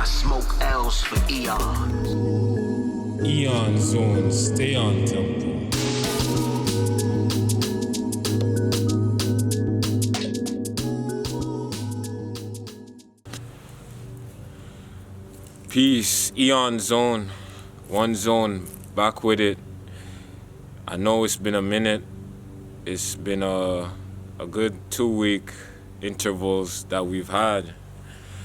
smoke L's for eons. Eon Zone, stay on tempo. Peace, Eon Zone, one zone, back with it. I know it's been a minute. It's been a good 2-week intervals that we've had,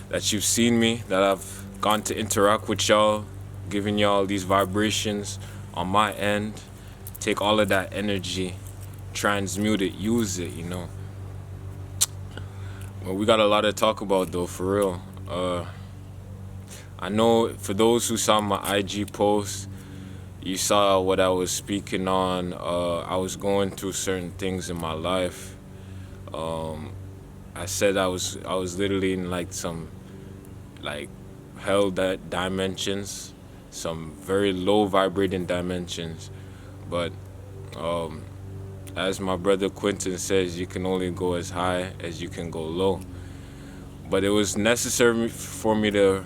that you've seen me, that I've gone to interact with y'all, giving y'all these vibrations on my end. Take all of that energy, transmute it, use it, you know. Well, we got a lot to talk about though, for real. I know for those who saw my IG post, you saw what I was speaking on. I was going through certain things in my life. I said I was literally in some hell dimensions, some very low vibrating dimensions. But as my brother Quentin says, you can only go as high as you can go low. But it was necessary for me to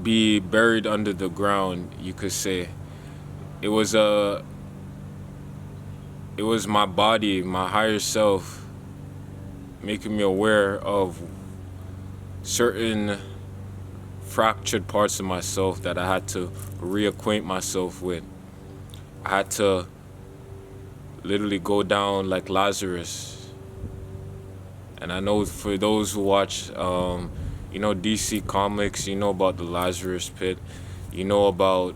be buried under the ground, you could say. It was my body, my higher self, making me aware of certain fractured parts of myself that I had to reacquaint myself with. I had to literally go down like Lazarus. And I know for those who watch, DC comics, you know about the Lazarus Pit. You know about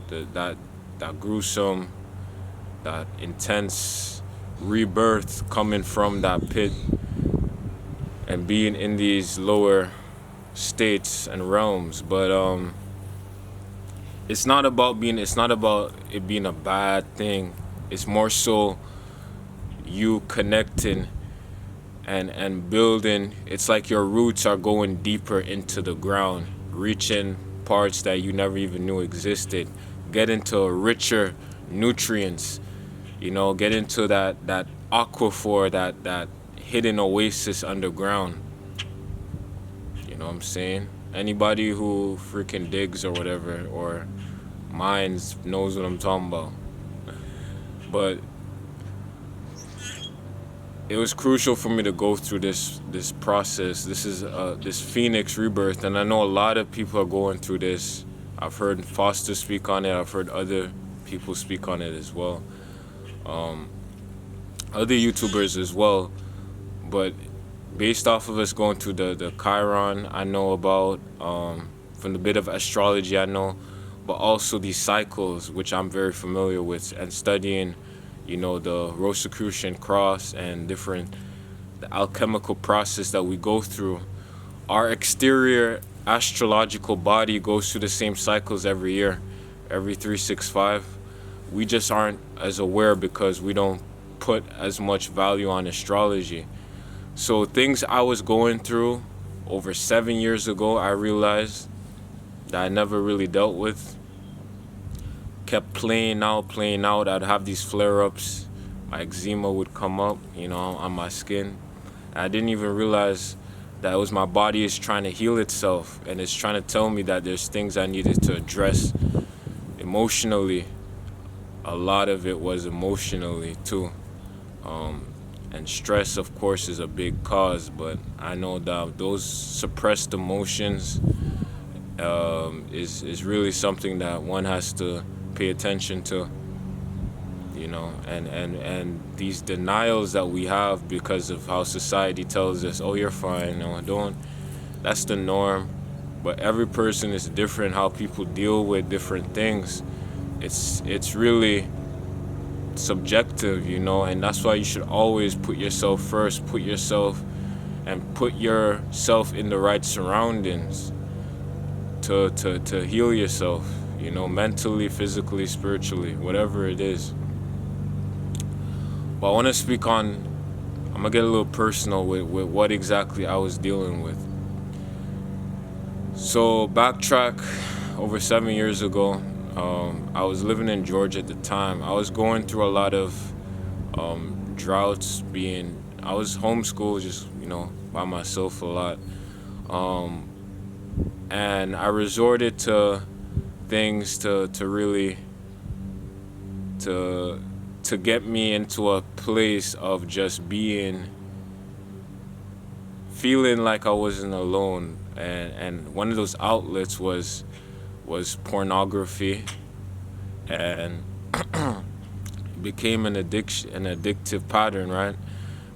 that gruesome, that intense rebirth coming from that pit and being in these lower states and realms. But it's not about it being a bad thing. It's more so you connecting and building. It's like your roots are going deeper into the ground, reaching parts that you never even knew existed. Get into richer nutrients, get into that aquifer, that hidden oasis underground. You know what I'm saying? Anybody who freaking digs or whatever, or mines, knows what I'm talking about. But it was crucial for me to go through this process. This is this Phoenix rebirth, and I know a lot of people are going through this. I've heard Foster speak on it. I've heard other people speak on it as well. Other YouTubers as well. But based off of us going through the Chiron, I know about, from the bit of astrology I know, but also these cycles, which I'm very familiar with, and studying, the Rosicrucian cross and the alchemical process that we go through. Our exterior astrological body goes through the same cycles every year, every 365. We just aren't as aware because we don't put as much value on astrology. So things I was going through over 7 years ago, I realized that I never really dealt with. Kept playing out. I'd have these flare-ups. My eczema would come up, on my skin. I didn't even realize that it was my body is trying to heal itself, and it's trying to tell me that there's things I needed to address emotionally. A lot of it was emotionally too. And stress, of course, is a big cause, but I know that those suppressed emotions is really something that one has to pay attention to, and these denials that we have because of how society tells us, oh, you're fine, that's the norm. But every person is different, how people deal with different things. It's really subjective, and that's why you should always put yourself first, put yourself in the right surroundings to heal yourself, mentally, physically, spiritually, whatever it is. But I want to speak on, I'm going to get a little personal with what exactly I was dealing with. So backtrack over 7 years ago, I was living in Georgia at the time. I was going through a lot of droughts, being I was homeschooled, just by myself a lot, and I resorted to things to really to to get me into a place of just feeling like I wasn't alone, and one of those outlets was pornography, and became an addictive pattern, right?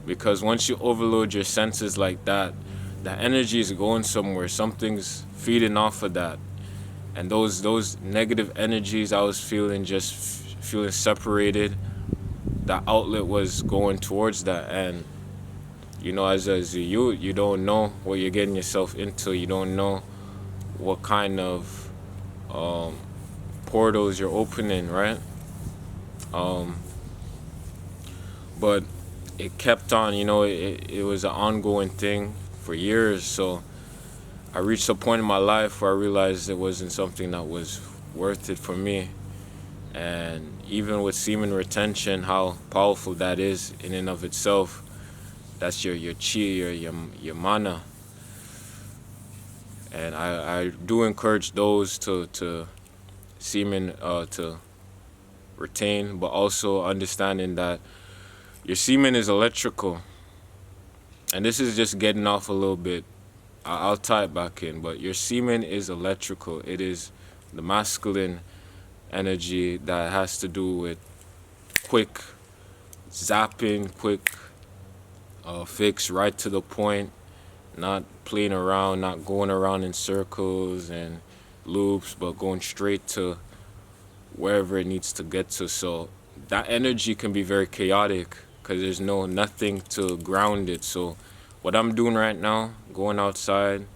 Because once you overload your senses like that, the energy is going somewhere. Something's feeding off of that, and those negative energies I was feeling, just feeling separated. The outlet was going towards that, and as a youth, you don't know what you're getting yourself into. You don't know what kind of portals you're opening, right? But it kept on, it was an ongoing thing for years. So I reached a point in my life where I realized it wasn't something that was worth it for me. And even with semen retention, how powerful that is in and of itself. That's your chi, your mana. And I do encourage those to semen to retain, but also understanding that your semen is electrical. And this is just getting off a little bit. I'll tie it back in, but your semen is electrical. It is the masculine energy that has to do with quick zapping, quick fix, right to the point, not playing around, not going around in circles and loops, but going straight to wherever it needs to get to. So that energy can be very chaotic because there's nothing to ground it. So what I'm doing right now, going outside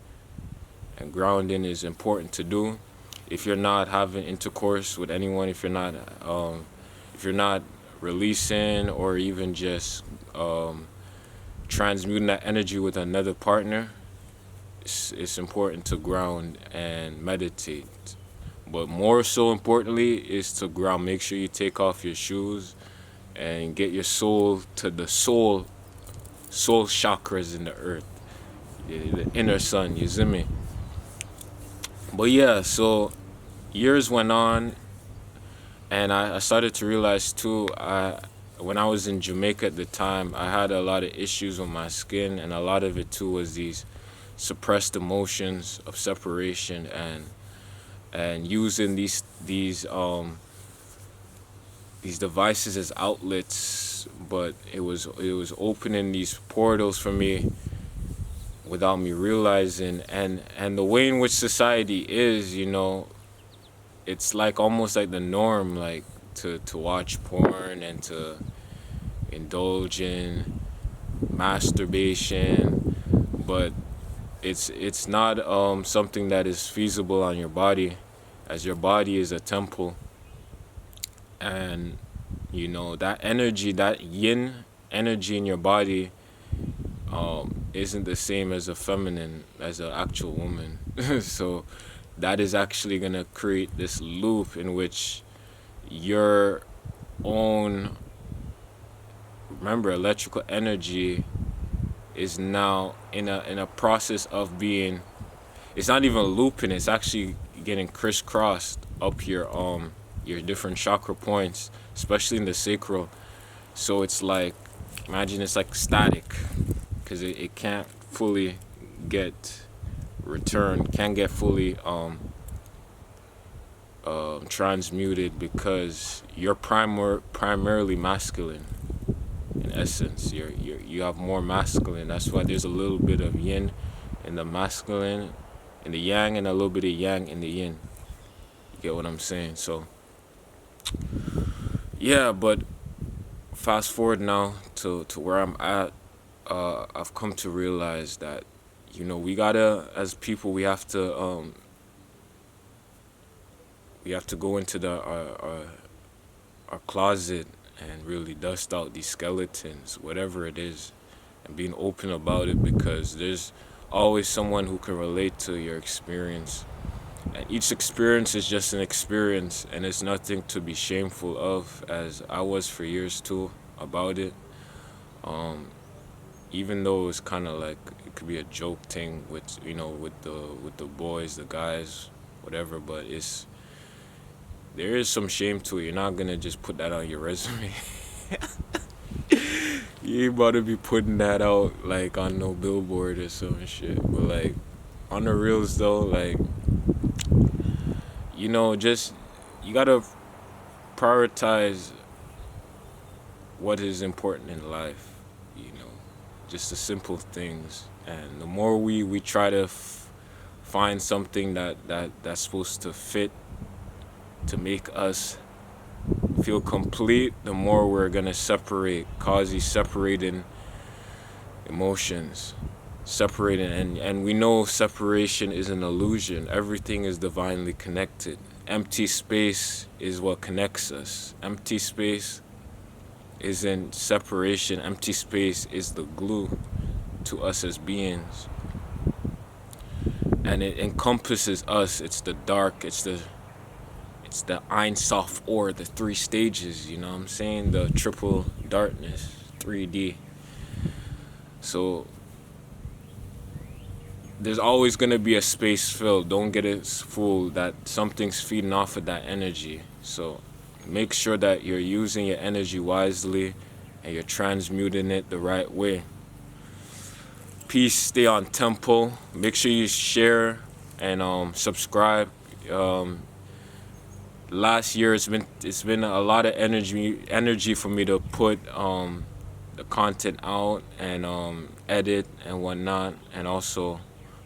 and grounding, is important to do. If you're not having intercourse with anyone, if you're not releasing or even just transmuting that energy with another partner, it's important to ground and meditate. But more so importantly is to ground. Make sure you take off your shoes and get your soul to the soul chakras in the earth, the inner sun, you see me? But yeah, so years went on, and I started to realize too, when I was in Jamaica at the time, I had a lot of issues with my skin, and a lot of it too was these suppressed emotions of separation, and using these devices as outlets, but it was opening these portals for me without me realizing. And the way in which society is, it's like almost like the norm, like to watch porn and to indulge in masturbation, but it's not something that is feasible on your body, as your body is a temple. And that energy, that yin energy in your body, isn't the same as as an actual woman. So that is actually gonna create this loop in which your own, remember, electrical energy is now in a process of being, it's not even looping, it's actually getting crisscrossed up your different chakra points, especially in the sacral. So it's like, imagine it's like static, because it can't fully get returned, can't get fully transmuted, because you're primarily masculine in essence. You have more masculine. That's why there's a little bit of yin in the masculine, in the yang, and a little bit of yang in the yin. You get what I'm saying? So yeah, but fast forward now to where I'm at. I've come to realize that we gotta, as people, we have to go into our closet and really dust out these skeletons, whatever it is, and being open about it, because there's always someone who can relate to your experience. And each experience is just an experience, and it's nothing to be shameful of, as I was for years too about it. even though it's kind of like it could be a joke thing with with the boys, the guys, whatever, but there is some shame to it. You're not gonna just put that on your resume. You ain't about to be putting that out like on no billboard or some shit. But like on the reels though, like just you gotta prioritize what is important in life. Just the simple things. And the more we try to find something that's supposed to fit to make us feel complete, the more we're gonna cause these separating emotions, and we know separation is an illusion. Everything is divinely connected. Empty space is what connects us. Empty space isn't separation. Empty space is the glue to us as beings, and it encompasses us. It's the dark, it's the Ein Sof, or the 3 stages, you know what I'm saying? The triple darkness, 3D. So there's always going to be a space filled. Don't get it fooled that something's feeding off of that energy. So make sure that you're using your energy wisely and you're transmuting it the right way. Peace, stay on tempo. Make sure you share and subscribe. Last year it's been a lot of energy for me to put the content out and edit and whatnot, and also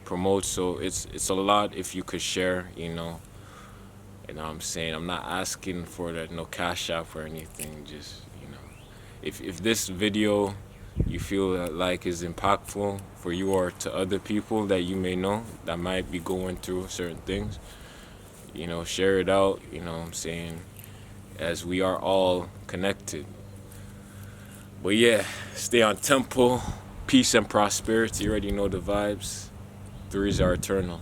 promote. So it's a lot if you could share. You know what I'm saying? I'm not asking for no cash app or anything. Just if this video you feel like is impactful for you or to other people that you may know that might be going through certain things, share it out, what I'm saying, as we are all connected. But yeah, stay on tempo, peace and prosperity. You already know the vibes. 3s are eternal.